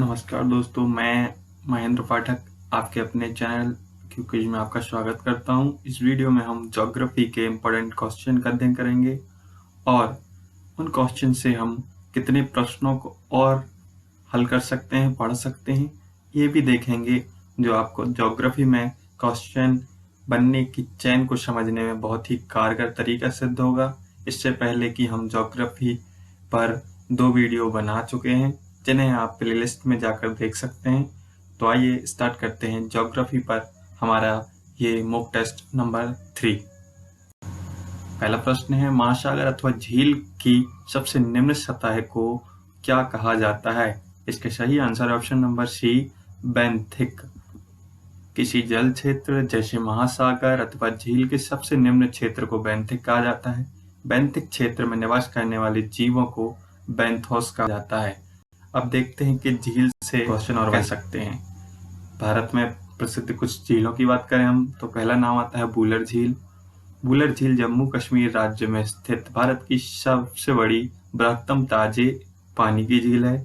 नमस्कार दोस्तों, मैं महेंद्र पाठक आपके अपने चैनल क्विज में आपका स्वागत करता हूं। इस वीडियो में हम ज्योग्राफी के इम्पोर्टेंट क्वेश्चन का अध्ययन करेंगे और उन क्वेश्चन से हम कितने प्रश्नों को और हल कर सकते हैं, पढ़ सकते हैं, ये भी देखेंगे, जो आपको ज्योग्राफी में क्वेश्चन बनने की चेन को समझने में बहुत ही कारगर तरीका सिद्ध होगा। इससे पहले कि हम ज्योग्राफी पर 2 वीडियो बना चुके हैं जिन्हें आप प्लेलिस्ट में जाकर देख सकते हैं। तो आइए स्टार्ट करते हैं ज्योग्राफी पर हमारा ये मॉक टेस्ट नंबर 3। पहला प्रश्न है, महासागर अथवा झील की सबसे निम्न सतह को क्या कहा जाता है? इसके सही answer option number C, benthic. किसी जल क्षेत्र जैसे महासागर अथवा झील के सबसे निम्न क्षेत्र को बेंथिक कहा जाता है। बेंथिक क्षेत्र में निवास करने वाले जीवों को बेंथोस कहा जाता है। अब देखते हैं कि झील से क्वेश्चन और कह सकते हैं। भारत में प्रसिद्ध कुछ झीलों की बात करें हम तो पहला नाम आता है बूलर झील। बूलर झील जम्मू कश्मीर राज्य में स्थित भारत की सबसे बड़ी बृहत्तम ताजे पानी की झील है।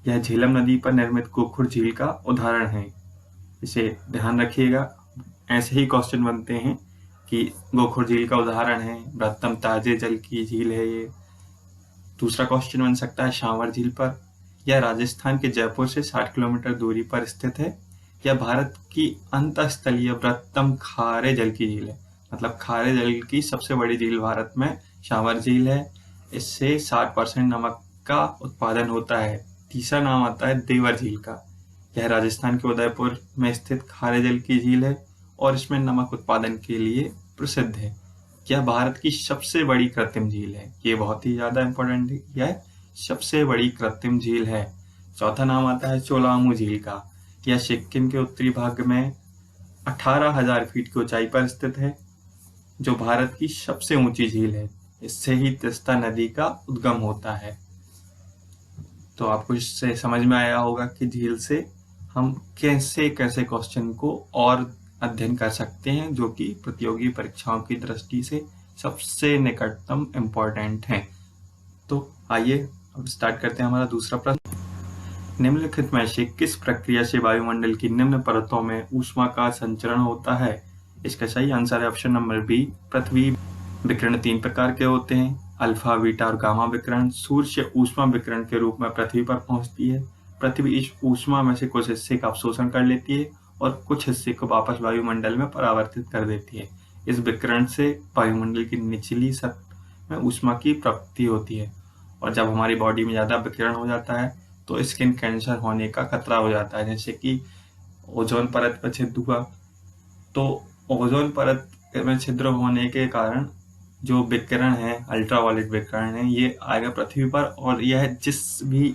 यह झेलम नदी पर निर्मित गोखुर झील का उदाहरण है। इसे ध्यान रखिएगा, ऐसे ही क्वेश्चन बनते हैं कि गोखुर झील का उदाहरण है, बृहत्तम ताजे जल की झील है ये। दूसरा क्वेश्चन बन सकता है शांवर झील पर। यह राजस्थान के जयपुर से 60 किलोमीटर दूरी पर स्थित है। यह भारत की अंतःस्थलीय बृहत्तम खारे जल की झील है। मतलब खारे जल की सबसे बड़ी झील भारत में शांवर झील है। इससे 60% नमक का उत्पादन होता है। तीसरा नाम आता है देवर झील का। यह राजस्थान के उदयपुर में स्थित खारे जल की झील है और इसमें नमक उत्पादन के लिए प्रसिद्ध है। यह भारत की सबसे बड़ी कृत्रिम झील है। ये बहुत ही ज्यादा इंपॉर्टेंट है, यह सबसे बड़ी कृत्रिम झील है। चौथा नाम आता है चोलामू झील का। यह सिक्किम के उत्तरी भाग में 18,000 फीट की ऊंचाई पर स्थित है, जो भारत की सबसे ऊंची झील है। इससे ही तीस्ता नदी का उद्गम होता है। तो आपको इससे समझ में आया होगा कि झील से हम कैसे कैसे क्वेश्चन को और अध्ययन कर सकते हैं, जो कि प्रतियोगी परीक्षाओं की दृष्टि से सबसे निकटतम इम्पोर्टेंट हैं। तो आइए अब स्टार्ट करते हैं हमारा दूसरा प्रश्न। निम्नलिखित में से किस प्रक्रिया से वायुमंडल की निम्न परतों में ऊष्मा का संचरण होता है? इसका सही आंसर है ऑप्शन नंबर बी, पृथ्वी विकिरण 3 प्रकार के होते हैं, अल्फा, बीटा और गामा विकिरण। सूर्य से ऊष्मा विकिरण के रूप में पृथ्वी पर पहुंचती है। पृथ्वी इस ऊष्मा में से कुछ हिस्से का अवशोषण कर लेती है और कुछ हिस्से को वापस वायुमंडल में परावर्तित कर देती है। इस विकिरण से वायुमंडल की निचली सतह में ऊष्मा की प्राप्ति होती है और जब हमारी बॉडी में ज्यादा विकिरण हो जाता है तो स्किन कैंसर होने का खतरा हो जाता है। जैसे कि ओजोन परत पर छिद्र हुआ, तो ओजोन परत में छिद्र होने के कारण जो विकिरण है, अल्ट्रावायलेट विकिरण है, ये आएगा पृथ्वी पर और यह जिस भी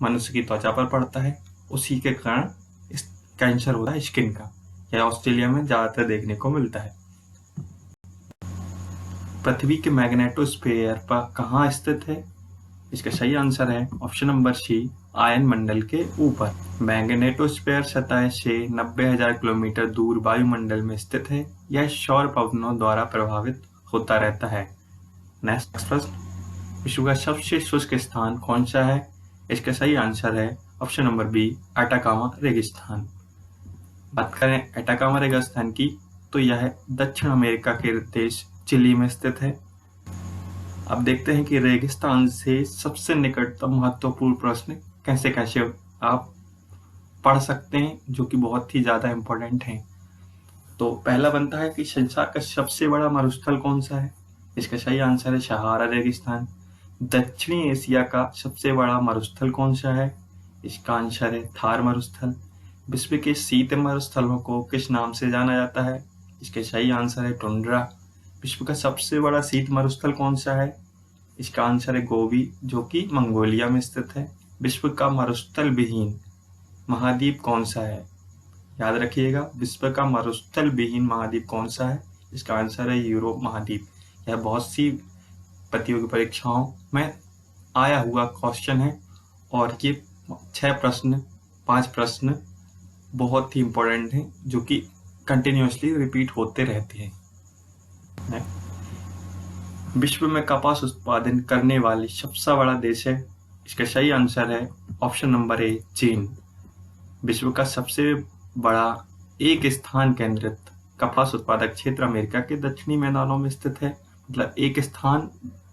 मनुष्य की त्वचा पर पड़ता है उसी के कारण इस कैंसर होता है स्किन का। यह ऑस्ट्रेलिया में ज्यादातर देखने को मिलता है। पृथ्वी के मैग्नेटोस्फीयर पर कहाँ स्थित है? इसका सही आंसर है ऑप्शन नंबर सी, आयन मंडल के ऊपर। मैग्नेटोस्फीयर सतह से 90,000 किलोमीटर दूर वायुमंडल में स्थित है। यह सौर पवनों द्वारा प्रभावित होता रहता है। नेक्स्ट प्रश्न, विश्व का सबसे शुष्क स्थान कौन सा है? इसका सही आंसर है ऑप्शन नंबर बी, अटाकामा रेगिस्तान। बात करें अटाकामा रेगिस्तान की तो यह दक्षिण अमेरिका के देश चिली में स्थित है। अब देखते हैं कि रेगिस्तान से सबसे निकटतम महत्वपूर्ण प्रश्न कैसे कैसे आप पढ़ सकते हैं, जो कि बहुत ही ज्यादा इंपॉर्टेंट हैं। तो पहला बनता है कि संसार का सबसे बड़ा मरुस्थल कौन सा है? इसका सही आंसर है सहारा रेगिस्तान। दक्षिणी एशिया का सबसे बड़ा मरुस्थल कौन सा है? इसका आंसर है थार मरुस्थल। विश्व के शीत मरुस्थलों को किस नाम से जाना जाता है? इसका सही आंसर है टुंड्रा। विश्व का सबसे बड़ा शीत मरुस्थल कौन सा है? इसका आंसर है गोबी, जो कि मंगोलिया में स्थित है। विश्व का मरुस्थल विहीन महाद्वीप कौन सा है? याद रखिएगा, विश्व का मरुस्थल विहीन महाद्वीप कौन सा है? इसका आंसर है यूरोप महाद्वीप। यह बहुत सी प्रतियोगी परीक्षाओं में आया हुआ क्वेश्चन है और ये 5 प्रश्न बहुत ही इंपॉर्टेंट हैं, जो कि कंटिन्यूअसली रिपीट होते रहते हैं। विश्व में कपास उत्पादन करने वाली सबसे बड़ा देश है? इसका सही आंसर है ऑप्शन नंबर ए चीन। विश्व का सबसे बड़ा एक स्थान केंद्रित कपास उत्पादक क्षेत्र अमेरिका के दक्षिणी मैदानों में स्थित है। मतलब एक स्थान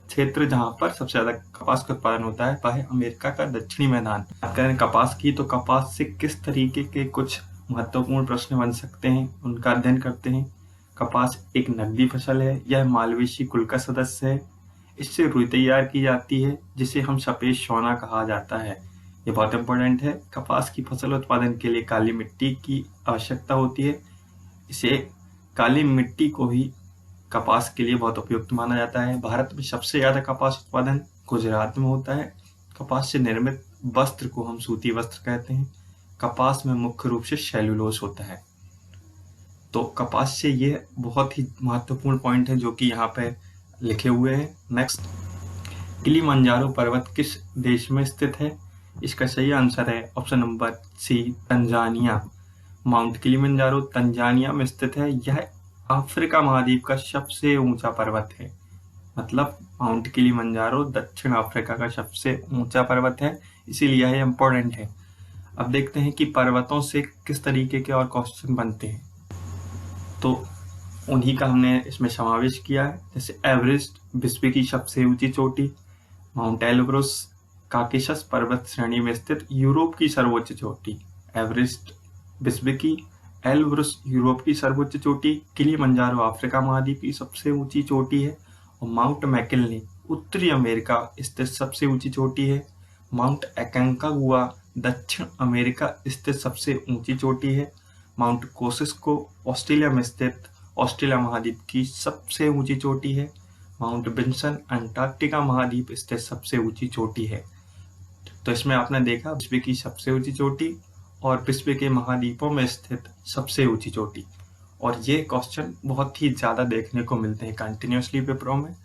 क्षेत्र जहां पर सबसे ज्यादा कपास का उत्पादन होता है वह है अमेरिका का दक्षिणी मैदान। बात करें कपास की तो कपास से किस तरीके के कुछ महत्वपूर्ण प्रश्न बन सकते हैं उनका अध्ययन करते हैं। कपास एक नकदी फसल है, यह मालवेसी कुल का सदस्य है। इससे रुई तैयार की जाती है जिसे हम सफेद सोना कहा जाता है। ये बहुत इंपॉर्टेंट है। कपास की फसल उत्पादन के लिए काली मिट्टी की आवश्यकता होती है। इसे काली मिट्टी को ही कपास के लिए बहुत उपयुक्त माना जाता है। भारत में सबसे ज्यादा कपास उत्पादन गुजरात में होता है। कपास से निर्मित वस्त्र को हम सूती वस्त्र कहते हैं। कपास में मुख्य रूप से सेल्यूलोज होता है। तो कपास से ये बहुत ही महत्वपूर्ण पॉइंट है जो कि यहाँ पे लिखे हुए हैं। नेक्स्ट, किलिमंजारो पर्वत किस देश में स्थित है? इसका सही आंसर है option number C Tanzania. Mount Kilimanjaro Tanzania में स्थित है। यह अफ्रीका महाद्वीप का सबसे ऊंचा पर्वत है। मतलब माउंट किलिमंजारो दक्षिण अफ्रीका का सबसे ऊंचा पर्वत है, इसीलिए यह इंपॉर्टेंट है। अब देखते हैं कि पर्वतों से किस तरीके के और क्वेश्चन बनते हैं, तो उन्हीं का हमने इसमें समावेश किया है। जैसे एवरेस्ट विश्व की सबसे ऊंची चोटी, माउंट एलब्रुस काकेशस पर्वत श्रेणी में स्थित यूरोप की सर्वोच्च चोटी। एवरेस्ट विश्व की, एल्ब्रुस यूरोप की सर्वोच्च चोटी, किलिमंजारो अफ्रीका महाद्वीप की सबसे ऊंची चोटी है और माउंट मैकिन्ले उत्तरी अमेरिका स्थित सबसे ऊंची चोटी है। माउंट एकोंकागुआ दक्षिण अमेरिका स्थित सबसे ऊंची चोटी है। माउंट कोसिस्को ऑस्ट्रेलिया में स्थित ऑस्ट्रेलिया महाद्वीप की सबसे ऊंची चोटी है। माउंट विंसन अंटार्कटिका महाद्वीप स्थित सबसे ऊंची चोटी है। तो इसमें आपने देखा विश्व की सबसे ऊंची चोटी और विश्व के महाद्वीपों में स्थित सबसे ऊंची चोटी, और ये क्वेश्चन बहुत ही ज्यादा देखने को मिलते हैं कंटिन्यूअसली पेपरों में।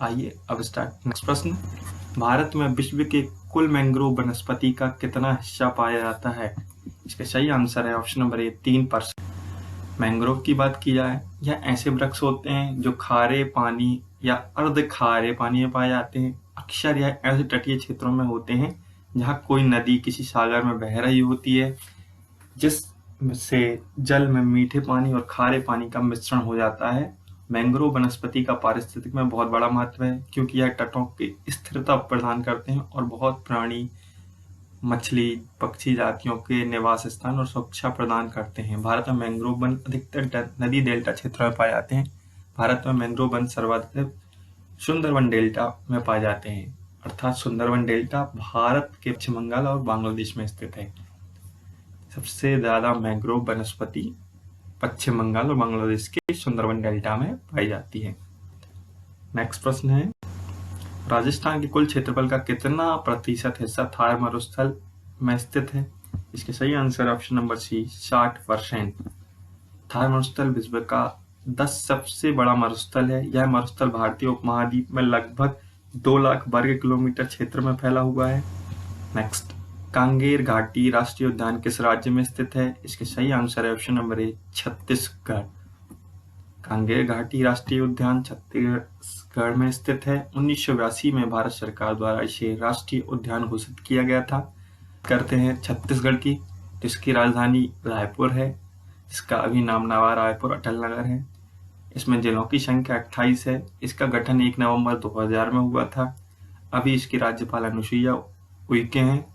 आइए अब स्टार्ट। नेक्स्ट प्रश्न, भारत में विश्व के कुल मैंग्रोव वनस्पति का कितना हिस्सा पाया जाता है? इसका सही आंसर है ऑप्शन नंबर ए 3%। मैंग्रोव की बात की जाए, यह ऐसे वृक्ष होते हैं जो खारे पानी या अर्ध खारे पानी में पाए जाते हैं। अक्सर यह ऐसे तटीय क्षेत्रों में होते हैं जहाँ कोई नदी किसी सागर में बह रही होती है, जिससे जल में मीठे पानी और खारे पानी का मिश्रण हो जाता है। मैंग्रोव वनस्पति का पारिस्थितिक में बहुत बड़ा महत्व है क्योंकि यह तटों की स्थिरता प्रदान करते हैं और बहुत प्राणी, मछली, पक्षी जातियों के निवास स्थान और सुरक्षा प्रदान करते हैं। भारत में मैंग्रोव वन अधिकतर नदी डेल्टा क्षेत्र में पाए जाते हैं। भारत में मैंग्रोव वन सर्वाधिक सुंदरवन डेल्टा में पाए जाते हैं, अर्थात सुंदरवन डेल्टा भारत के पश्चिम बंगाल और बांग्लादेश में स्थित है। सबसे ज्यादा मैंग्रोव वनस्पति पश्चिम बंगाल और बांग्लादेश के सुंदरवन डेल्टा में पाई जाती है। नेक्स्ट प्रश्न है, राजस्थान के कुल क्षेत्रफल का कितना प्रतिशत हिस्सा थार मरुस्थल में स्थित है? इसके सही answer option number C 60%। Thar मरुस्थल विश्व का 10 सबसे बड़ा मरुस्थल है। यह मरुस्थल भारतीय उपमहाद्वीप में लगभग 2 लाख वर्ग किलोमीटर क्षेत्र में फैला हुआ है। नेक्स्ट, कांगेर घाटी राष्ट्रीय उद्यान किस राज्य में स्थित है? इसके सही आंसर है option number A Chhattisgarh. Kanger घाटी राष्ट्रीय उद्यान छत्तीसगढ़ में स्थित है। 1982 में भारत सरकार द्वारा इसे राष्ट्रीय उद्यान घोषित किया गया था। करते हैं छत्तीसगढ़ की, जिसकी राजधानी रायपुर है, जिसका अभी नाम नवा रायपुर अटल नगर है। इसमें जिलों की संख्या 28 है। इसका गठन 1 नवंबर 2000 में हुआ था। अभी इसकी राज्यपाल अनुसुईया उइके हैं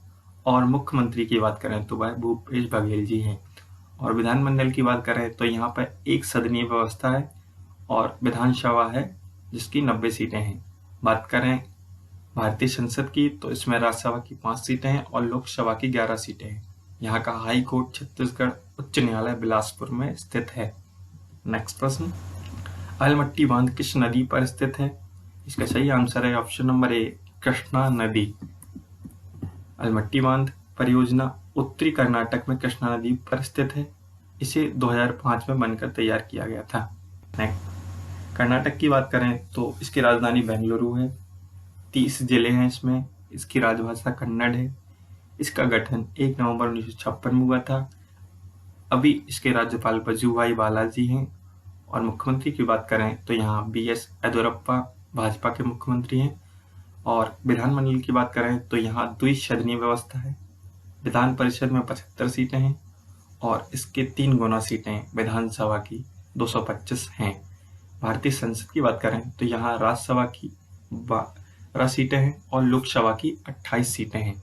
और मुख्यमंत्री की बात करें तो वह भूपेश बघेल जी हैं। और विधानमंडल की बात करें तो यहाँ पर एक सदनीय व्यवस्था है और विधानसभा है जिसकी 90 सीटें हैं। बात करें भारतीय संसद की तो इसमें राज्यसभा की 5 सीटें हैं और लोकसभा की 11 सीटें हैं। यहाँ का हाई कोर्ट छत्तीसगढ़ उच्च न्यायालय बिलासपुर में स्थित है। नेक्स्ट प्रश्न, अलमट्टी बांध किस नदी पर स्थित है? इसका सही आंसर है ऑप्शन नंबर ए कृष्णा नदी। अलमट्टी बांध परियोजना उत्तरी कर्नाटक में कृष्णा नदी पर स्थित है। इसे 2005 में बनकर तैयार किया गया था। कर्नाटक की बात करें तो इसकी राजधानी बेंगलुरु है। 30 जिले हैं इसमें। इसकी राजभाषा कन्नड़ है। इसका गठन 1 नवंबर 1956 में हुआ था। अभी इसके राज्यपाल वजुभाई बालाजी हैं। और मुख्यमंत्री की बात करें तो यहाँ BS येदियुरप्पा भाजपा के मुख्यमंत्री हैं। और विधानमंडल की बात करें तो यहाँ द्विसदनीय व्यवस्था है। विधान परिषद में 75 सीटें हैं और इसके 3 गुना सीटें विधानसभा की 225 हैं। भारतीय संसद की बात करें तो यहाँ राज्यसभा की 12 सीटें हैं और लोकसभा की 28 सीटें हैं।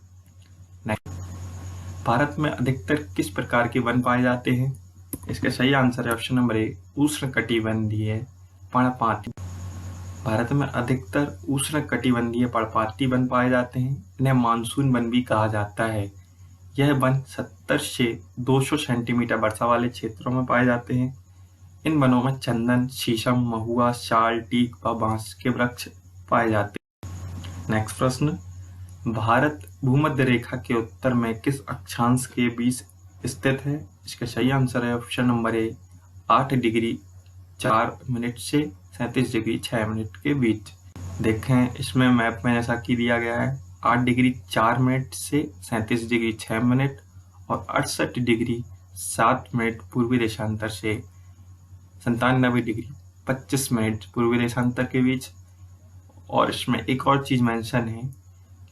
भारत में अधिकतर किस प्रकार के वन पाए जाते हैं? इसका सही आंसर है ऑप्शन नंबर ए, उष्णकटिबंधीय पर्णपाती। भारत में अधिकतर उष्णकटिबंधीय पर्णपाती वन पाए जाते हैं। इन्हें मानसून वन भी कहा जाता है। यह वन 70 से 200 सेंटीमीटर वर्षा वाले क्षेत्रों में पाए जाते हैं। इन वनों में चंदन, शीशम, महुआ, साल, टीक व बांस के वृक्ष पाए जाते हैं। नेक्स्ट प्रश्न, भारत भूमध्य रेखा के उत्तर में किस अक्षांश के बीच स्थित है? इसका सही आंसर है option number A, 8 degree 4 minute से 37 डिग्री 6 मिनट के बीच। देखें इसमें मैप में ऐसा की दिया गया है 8 डिग्री 4 मिनट से 37 डिग्री 6 मिनट और 68 डिग्री 7 मिनट पूर्वी देशांतर से 97 डिग्री 25 मिनट पूर्वी देशांतर के बीच। और इसमें एक और चीज मेंशन है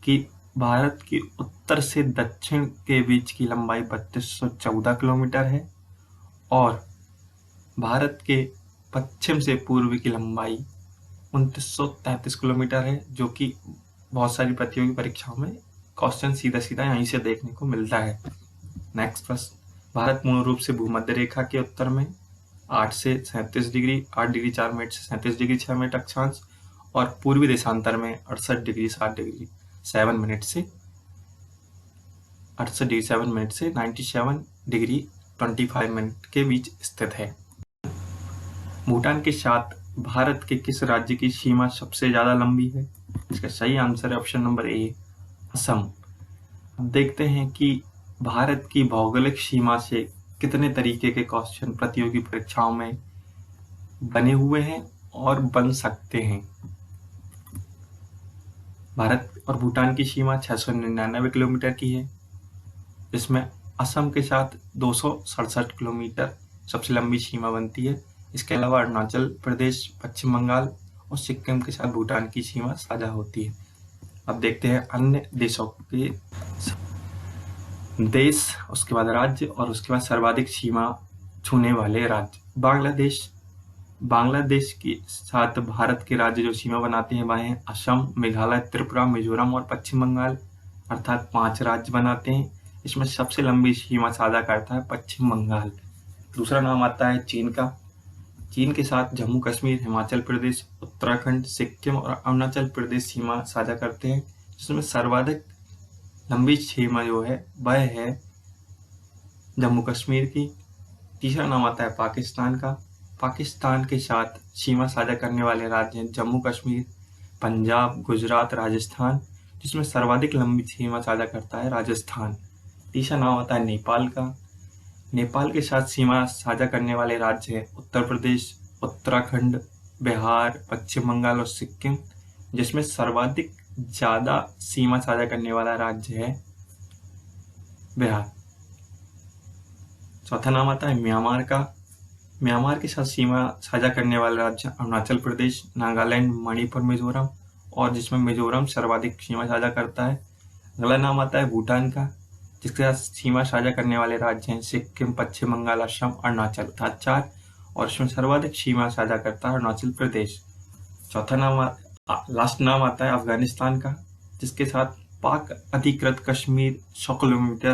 कि भारत की उत्तर से दक्षिण के बीच की लंबाई 3214 किलोमीटर है और भारत के पश्चिम से पूर्व की लंबाई 2933 किलोमीटर है, जो कि बहुत सारी प्रतियोगी परीक्षाओं में क्वेश्चन सीधा सीधा यहीं से देखने को मिलता है। नेक्स्ट प्रश्न, भारत मूल रूप से भूमध्य रेखा के उत्तर में 8 से 37 डिग्री 8 डिग्री 4 मिनट से 37 डिग्री 6 मिनट अक्षांश और पूर्वी देशांतर में 68 डिग्री 7 डिग्री 7 मिनट से 68 डिग्री 7 मिनट से 97 डिग्री 25 मिनट के बीच स्थित है। भूटान के साथ भारत के किस राज्य की सीमा सबसे ज्यादा लंबी है? इसका सही आंसर है ऑप्शन नंबर ए, असम। अब देखते हैं कि भारत की भौगोलिक सीमा से कितने तरीके के क्वेश्चन प्रतियोगी परीक्षाओं में बने हुए हैं और बन सकते हैं। भारत और भूटान की सीमा 699 किलोमीटर की है, जिसमें असम के साथ 267 किलोमीटर सबसे लंबी सीमा बनती है। इसके अलावा अरुणाचल प्रदेश, पश्चिम बंगाल और सिक्किम के साथ भूटान की सीमा साझा होती है। अब देखते हैं अन्य देशों के देश, उसके बाद राज्य और उसके बाद सर्वाधिक सीमा छूने वाले राज्य। बांग्लादेश के साथ भारत के राज्य जो सीमा बनाते हैं वह हैं असम, मेघालय, त्रिपुरा, मिजोरम और पश्चिम बंगाल, अर्थात 5 राज्य बनाते हैं। इसमें सबसे लंबी सीमा साझा करता है पश्चिम बंगाल। दूसरा नाम आता है चीन का। चीन के साथ जम्मू कश्मीर, हिमाचल प्रदेश, उत्तराखंड, सिक्किम और अरुणाचल प्रदेश सीमा साझा करते हैं, जिसमें सर्वाधिक लंबी सीमा जो है वह है जम्मू कश्मीर की। तीसरा नाम आता है पाकिस्तान का। पाकिस्तान के साथ सीमा साझा करने वाले राज्य हैं जम्मू कश्मीर, पंजाब, गुजरात, राजस्थान, जिसमें सर्वाधिक लंबी सीमा साझा करता है राजस्थान। तीसरा नाम आता है नेपाल का। नेपाल के साथ सीमा साझा करने वाले राज्य हैं उत्तर प्रदेश, उत्तराखंड, बिहार, पश्चिम बंगाल और सिक्किम, जिसमें सर्वाधिक ज्यादा सीमा साझा करने वाला राज्य है बिहार। चौथा नाम आता है म्यांमार का। म्यांमार के साथ सीमा साझा करने वाले राज्य अरुणाचल प्रदेश, नागालैंड, मणिपुर, मिजोरम, और जिसमें मिजोरम सर्वाधिक सीमा साझा करता है। अगला नाम आता है भूटान का, जिसके साथ सीमा साझा करने वाले राज्य हैं सिक्किम, पश्चिम बंगाल, असम, अरुणाचल, अर्थात 4, और इसमें सर्वाधिक सीमा साझा करता है अरुणाचल प्रदेश। लास्ट नाम आता है अफगानिस्तान का, जिसके साथ पाक अधिकृत कश्मीर 100 किलोमीटर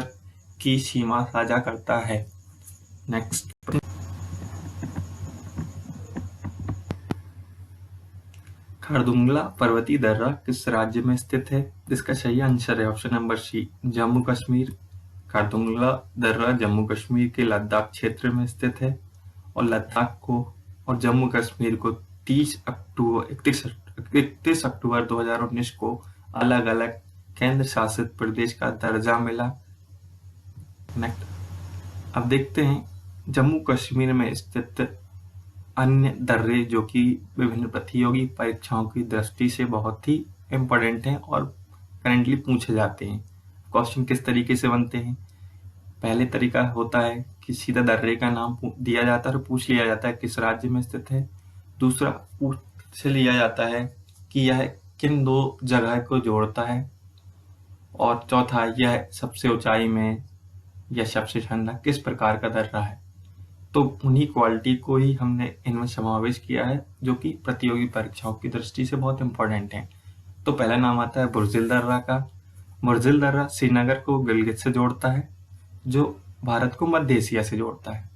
की सीमा साझा करता है। नेक्स्ट, खारदुंगला पर्वतीय दर्रा किस राज्य में स्थित है? इसका सही आंसर है option number C, Jammu Kashmir. Khardungla दर्रा जम्मू कश्मीर के लद्दाख क्षेत्र में स्थित है और लद्दाख को और जम्मू कश्मीर को 31 अक्टूबर 2019 को अलग अलग केंद्र शासित प्रदेश का दर्जा मिला। नेक्स्ट, अब देखते हैं जम्मू कश्मीर में स्थित अन्य दर्रे जो कि विभिन्न प्रतियोगी परीक्षाओं की दृष्टि से बहुत ही इम्पोर्टेंट हैं और करेंटली पूछे जाते हैं। क्वेश्चन किस तरीके से बनते हैं? पहले तरीका होता है कि सीधा दर्रे का नाम दिया जाता है और पूछ लिया जाता है किस राज्य में स्थित है। दूसरा पूछ लिया जाता है कि यह किन 2 जगह को जोड़ता है, और चौथा, यह सबसे ऊंचाई में या सबसे ठंडा किस प्रकार का दर्रा है। तो उन्हीं क्वालिटी को ही हमने इनमें समावेश किया है जो कि प्रतियोगी परीक्षाओं की दृष्टि से बहुत इंपॉर्टेंट है। तो पहला नाम आता है बुर्जिल दर्रा का। बुर्जिल दर्रा श्रीनगर को गिलगित से जोड़ता है, जो भारत को मध्य एशिया से जोड़ता है।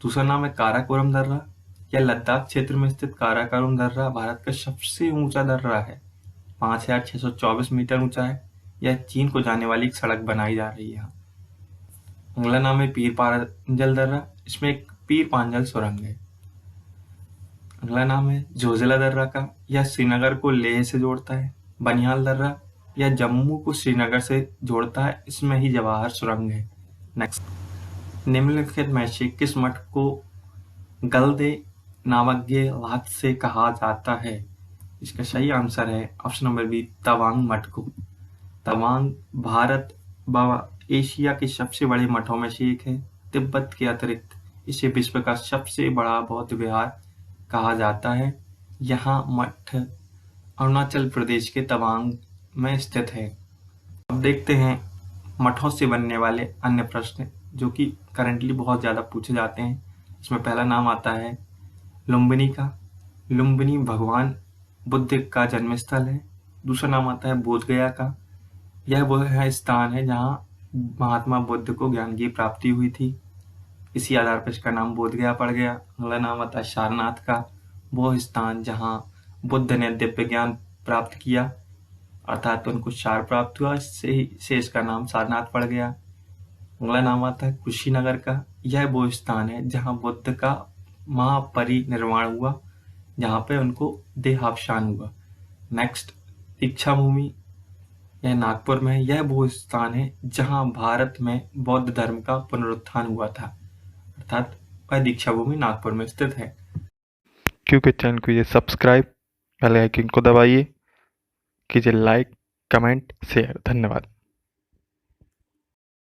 दूसरा नाम है काराकोरम दर्रा। यह लद्दाख क्षेत्र में स्थित काराकोरम दर्रा भारत का सबसे ऊंचा दर्रा है, 5,624 मीटर ऊंचा है। यह चीन को जाने वाली एक सड़क बनाई जा रही है। अगला नाम है पीर पांजल दर्रा। इसमें एक पीर पांजल सुरंग है। अगला नाम है जोजिला दर्रा का। यह श्रीनगर को लेह से जोड़ता है। बनिहाल दर्रा, यह जम्मू को श्रीनगर से जोड़ता है, इसमें ही जवाहर सुरंग है। नेक्स्ट, निम्नलिखित में से किस मठ को गलदे नामग्ये लात से कहा जाता है। इसका सही आंसर है ऑप्शन नंबर बी, तवांग मठ को। तवांग भारत व एशिया के सबसे बड़े मठों में से एक है। तिब्बत के अतिरिक्त इसे विश्व का सबसे बड़ा बौद्ध विहार कहा जाता है। यहाँ मठ अरुणाचल प्रदेश के तवांग में स्थित है। अब देखते हैं मठों से बनने वाले अन्य प्रश्न जो कि करंटली बहुत ज़्यादा पूछे जाते हैं। इसमें पहला नाम आता है लुम्बिनी का। लुम्बिनी भगवान बुद्ध का जन्म स्थल है। दूसरा नाम आता है बोधगया का। यह वह स्थान है जहाँ महात्मा बुद्ध को ज्ञान की प्राप्ति हुई थी, इसी आधार पर इसका नाम बोधगया पड़ गया। अगला नाम आता है सारनाथ का। वो स्थान जहाँ बुद्ध ने दिव्य ज्ञान प्राप्त किया, अर्थात उनको सार प्राप्त हुआ, इससे इसका नाम सारनाथ पड़ गया। अगला नाम आता है कुशीनगर का। यह वो स्थान है जहाँ बुद्ध का महापरिनिर्वाण हुआ, जहाँ पे उनको देहावसान हुआ। नेक्स्ट, दीक्षा भूमि, यह नागपुर में है। यह वो स्थान है जहाँ भारत में बौद्ध धर्म का पुनरुत्थान हुआ था, अर्थात वह दीक्षा भूमि नागपुर में स्थित है। क्योंकि चैनल को ये सब्सक्राइब, बेल आइकन को दबाइए, कीजिए लाइक, कमेंट, शेयर। धन्यवाद।